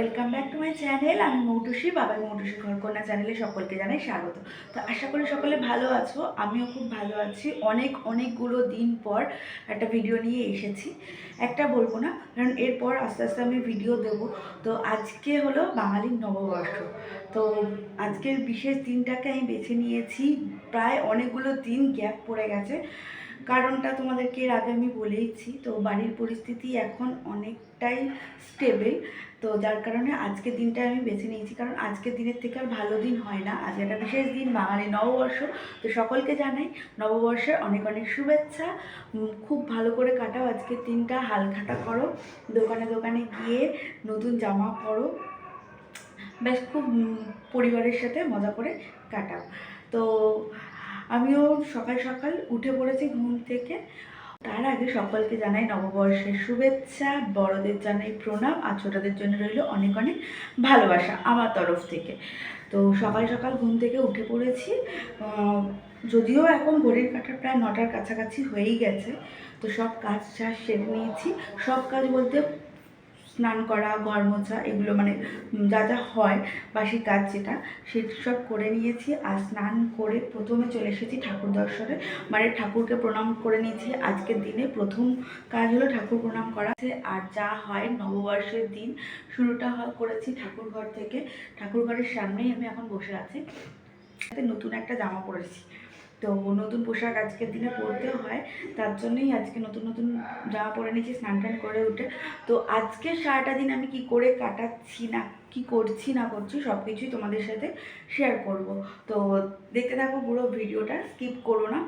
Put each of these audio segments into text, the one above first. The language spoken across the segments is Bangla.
Welcome back to my channel. আমি মৌটুসী, বাবার মৌটুসী ঘরকন্যা চ্যানেলে সকলকে জানাই স্বাগত। তো আশা করি সকলে ভালো আছো, আমিও খুব ভালো আছি। অনেকগুলো দিন পর একটা ভিডিও নিয়ে এসেছি। একটা বলবো না, কারণ এরপর আস্তে আস্তে আমি ভিডিও দেবো। তো আজকে হলো বাঙালির নববর্ষ। তো আজকের বিশেষ দিনটাকে আমি বেছে নিয়েছি। প্রায় অনেকগুলো দিন গ্যাপ পড়ে গেছে, কারণটা তোমাদেরকে এর আগে আমি বলেইছি। তো বাড়ির পরিস্থিতি এখন অনেকটাই স্টেবল, তো যার কারণে আজকের দিনটা আমি বেছে নিয়েছি। কারণ আজকের দিনের থেকে আর ভালো দিন হয় না। আজ একটা বিশেষ দিন, বাঙালি নববর্ষ। তো সকলকে জানাই নববর্ষের অনেক শুভেচ্ছা। খুব ভালো করে কাটাও আজকের দিনটা, হালখাতা করো, দোকানে দোকানে গিয়ে নতুন জামা পরো, বেশ খুব পরিবারের সাথে মজা করে কাটাও। তো আমিও সকাল সকাল উঠে পড়েছি ঘুম থেকে। তার আগে সকলকে জানাই নববর্ষের শুভেচ্ছা, বড়দের জানাই প্রণাম, আর ছোটদের জন্য রইল অনেক ভালোবাসা আমার তরফ থেকে। তো সকাল সকাল ঘুম থেকে উঠে পড়েছি। যদিও এখন ঘড়ির কাঁটা প্রায় 9টার কাছাকাছি হয়েই গেছে। তো সব কাজ সেরে নিয়েছি। সব কাজ বলতে স্নান করা, ঘর মোছা, এগুলো মানে যা যা হয় বাসি কাজ যেটা, সব করে নিয়েছি। আর স্নান করে প্রথমে চলে এসেছি ঠাকুর দর্শনে, মানে ঠাকুরকে প্রণাম করে নিয়েছি। আজকের দিনে প্রথম কাজ হলো ঠাকুর প্রণাম করা। আর যা হয় নববর্ষের দিন শুরুটা করেছি ঠাকুর ঘর থেকে। ঠাকুর ঘরের সামনেই আমি এখন বসে আছি, নতুন একটা জামা পরেছি। তো নতুন পোশাক আজকের দিনে পরতেও হয়, তার জন্যই আজকে নতুন জামা পরে নিয়েছি স্নান টান করে উঠে। তো আজকে সারাটা দিন আমি কি করে কাটাচ্ছি, না কি করছি না করছি, সব কিছুই তোমাদের সাথে শেয়ার করব। তো দেখতে থাকো পুরো ভিডিওটা, স্কিপ করো না।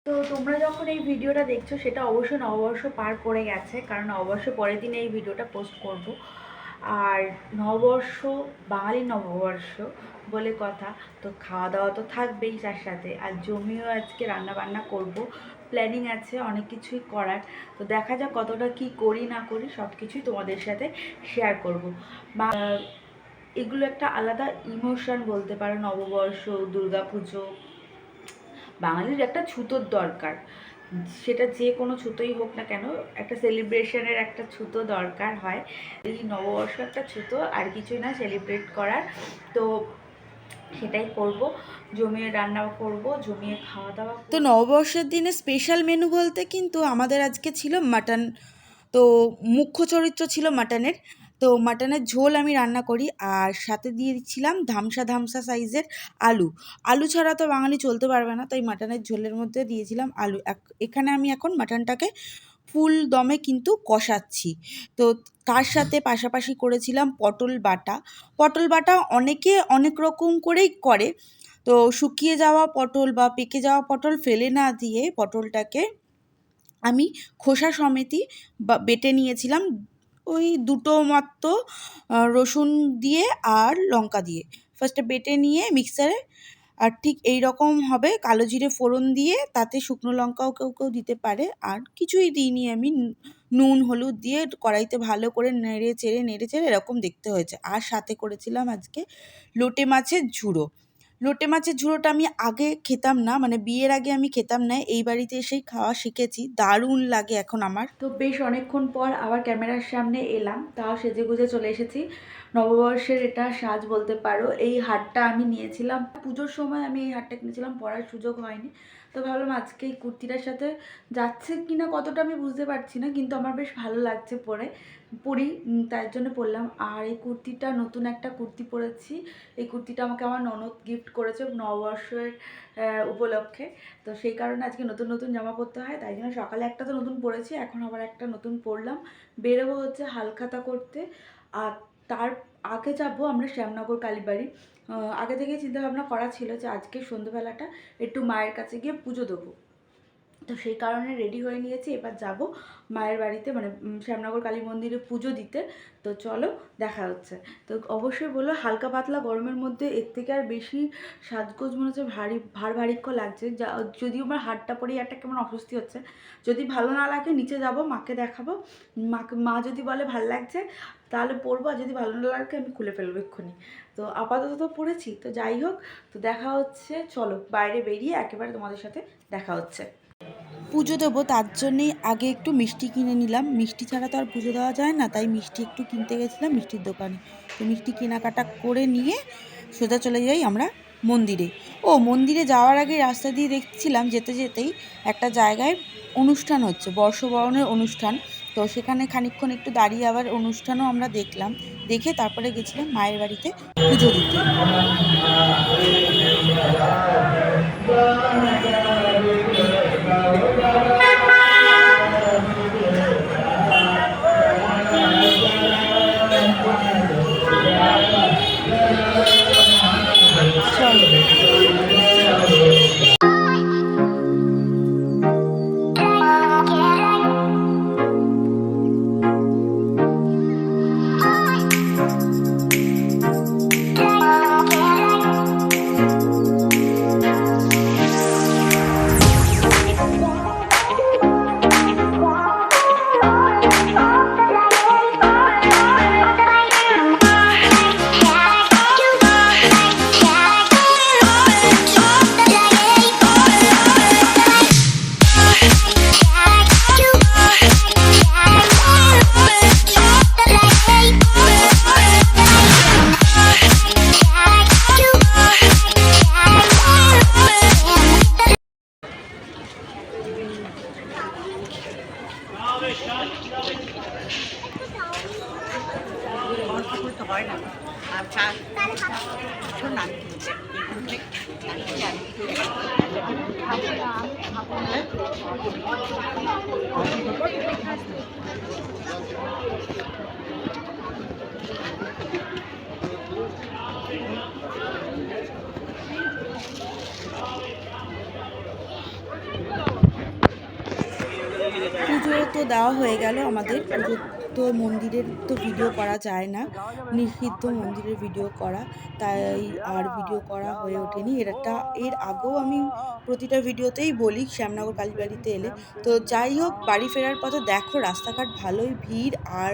তো তোমরা যখন এই ভিডিওটা দেখছো সেটা অবশ্যই নববর্ষ পার করে গেছে, কারণ নববর্ষ পরের দিনে এই ভিডিওটা পোস্ট করব। আর নববর্ষ, বাঙালির নববর্ষ বলে কথা, তো খাওয়া দাওয়া তো থাকবেই তার সাথে। আর জমিও আজকে রান্না বান্না করব, প্ল্যানিং আছে অনেক কিছুই করার। তো দেখা যাক কতটা কি করি না করি, সব কিছুই তোমাদের সাথে শেয়ার করব। বা এগুলো একটা আলাদা ইমোশন বলতে পারো। নববর্ষ, দুর্গাপুজো, বাঙালির একটা ছুতোর দরকার, সেটা যে কোনো ছুতোই হোক না কেন, একটা সেলিব্রেশনের একটা ছুতো দরকার হয়। এই নববর্ষ একটা ছুতো, আর কিছুই না সেলিব্রেট করার। তো সেটাই করব, জমিয়ে রান্না করব, জমিয়ে খাওয়া দাওয়া। তো নববর্ষের দিনে স্পেশাল মেনু বলতে কিন্তু আমাদের আজকে ছিল মাটন। তো মুখ্য চরিত্র ছিল মাটনের। তো মাটনের ঝোল আমি রান্না করি, আর সাথে দিয়ে দিচ্ছিলাম ধামসা সাইজের আলু। আলু ছাড়া তো বাঙালি চলতে পারবে না, তাই মাটনের ঝোলের মধ্যে দিয়েছিলাম আলু। এখানে আমি এখন মাটনটাকে ফুল দমে কিন্তু কষাচ্ছি। তো তার সাথে পাশাপাশি করেছিলাম পটল বাটা অনেকে অনেক রকম করেই করে। তো শুকিয়ে যাওয়া পটল বা পেকে যাওয়া পটল ফেলে না দিয়ে পটলটাকে আমি খোসা সমেতই বেটে নিয়েছিলাম, ওই দুটো মাত্র রসুন দিয়ে আর লঙ্কা দিয়ে ফার্স্টে বেটে নিয়ে মিক্সারে। আর ঠিক এই রকম হবে, কালো জিরে ফোড়ন দিয়ে, তাতে শুকনো লঙ্কাও কেউ দিতে পারে। আর কিছুই দিইনি আমি, নুন হলুদ দিয়ে কড়াইতে ভালো করে নেড়ে চেড়ে এরকম দেখতে হয়েছে। আর সাথে করেছিলাম আজকে লোটে মাছের ঝুড়োটা আমি আগে খেতাম না, মানে বিয়ের আগে আমি খেতাম না, এই বাড়িতে এসেই খাওয়া শিখেছি। দারুণ লাগে এখন আমার। তো বেশ অনেকক্ষণ পর আবার ক্যামেরার সামনে এলাম, তাও সেজে গুজে চলে এসেছি। নববর্ষের এটা সাজ বলতে পারো। এই হারটা আমি নিয়েছিলাম পুজোর সময়, আমি এই হারটা কিনেছিলাম, পরার সুযোগ হয়নি। তো ভাবলাম আজকে এই কুর্তিটার সাথে যাচ্ছে কিনা কতটা আমি বুঝতে পারছি না, কিন্তু আমার বেশ ভালো লাগছে পরি, তার জন্য পরলাম। আর এই কুর্তিটা, নতুন একটা কুর্তি পরেছি। এই কুর্তিটা আমাকে আমার ননদ গিফট করেছে নববর্ষের উপলক্ষে। তো সেই কারণে আজকে নতুন জামা পরতে হয়, তাই জন্য সকালে একটা তো নতুন পরেছি, এখন আবার একটা নতুন পরলাম। বেরোবো হচ্ছে হালখাতা করতে। আর তার আগে যাবো আমরা শ্যামনগর কালীবাড়ি। আগে থেকেই চিন্তাভাবনা করা ছিল যে আজকে সন্ধ্যেবেলাটা একটু মায়ের কাছে গিয়ে পুজো দেবো। তো সেই কারণে রেডি হয়ে নিয়েছি, এবার যাব মায়ের বাড়িতে, মানে শ্যামনগর কালী মন্দিরে পুজো দিতে। তো চলো দেখা হচ্ছে। তো অবশ্যই বলো, হালকা পাতলা গরমের মধ্যে এর থেকে আর বেশি সাজগোজ মনে হচ্ছে ভারিক্ষ লাগছে। যদিও আমার হাতটা পরেই একটা কেমন অস্বস্তি হচ্ছে। যদি ভালো না লাগে নিচে যাব, মাকে দেখাবো। মা যদি বলে ভালো লাগছে তাহলে পরবো, আর যদি ভালো না লাগে আমি খুলে ফেলবো এক্ষুনি। তো আপাতত তো পড়েছি, তো যাই হোক। তো দেখা হচ্ছে, চলো বাইরে বেরিয়ে একেবারে তোমাদের সাথে দেখা হচ্ছে। পুজো দেবো তার জন্যেই আগে একটু মিষ্টি কিনে নিলাম। মিষ্টি ছাড়া তো আর পুজো দেওয়া যায় না, তাই মিষ্টি একটু কিনতে গেছিলাম মিষ্টির দোকানে। তো মিষ্টি কেনাকাটা করে নিয়ে সোজা চলে যাই আমরা মন্দিরে। মন্দিরে যাওয়ার আগে রাস্তা দিয়ে দেখছিলাম যেতে যেতেই একটা জায়গায় অনুষ্ঠান হচ্ছে, বর্ষবরণের অনুষ্ঠান। তো সেখানে খানিকক্ষণ একটু দাঁড়িয়ে আবার অনুষ্ঠানও আমরা দেখলাম। দেখে তারপরে গেছিলাম মায়ের বাড়িতে পুজো দিতে। পুজো তো দেওয়া হয়ে গেল আমাদের। পুজো তো মন্দিরের তো ভিডিও করা যায় না, নিষিদ্ধ মন্দিরের ভিডিও করা, তাই আর ভিডিও করা হয়ে ওঠেনি। এর আগেও আমি প্রতিটা ভিডিওতেই বলি শ্যামনগর কালীবাড়িতে এলে। তো যাই হোক, বাড়ি ফেরার পথে দেখো রাস্তাঘাট ভালোই ভিড়, আর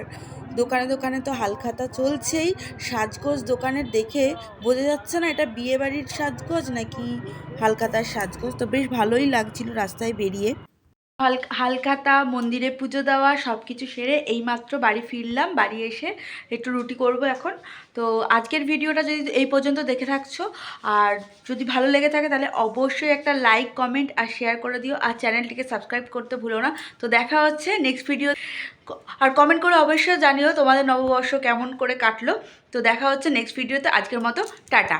দোকানে দোকানে তো হালখাতা চলছেই। সাজগোজ দোকানের দেখে বোঝা যাচ্ছে না এটা বিয়ে বাড়ির সাজগোজ নাকি হালখাতার সাজগোজ। তো বেশ ভালোই লাগছিল রাস্তায় বেরিয়ে। হালখাতা, মন্দিরে পুজো দেওয়া সব কিছু সেরে এইমাত্র বাড়ি ফিরলাম। বাড়ি এসে একটু রুটি করব এখন। তো আজকের ভিডিওটা যদি এই পর্যন্ত দেখে থাকছো, আর যদি ভালো লেগে থাকে তাহলে অবশ্যই একটা লাইক, কমেন্ট আর শেয়ার করে দিও, আর চ্যানেলটিকে সাবস্ক্রাইব করতে ভুলো না। তো দেখা হচ্ছে নেক্সট ভিডিও। আর কমেন্ট করে অবশ্যই জানিও তোমাদের নববর্ষ কেমন করে কাটলো। তো দেখা হচ্ছে নেক্সট ভিডিওতে। আজকের মতো টাটা।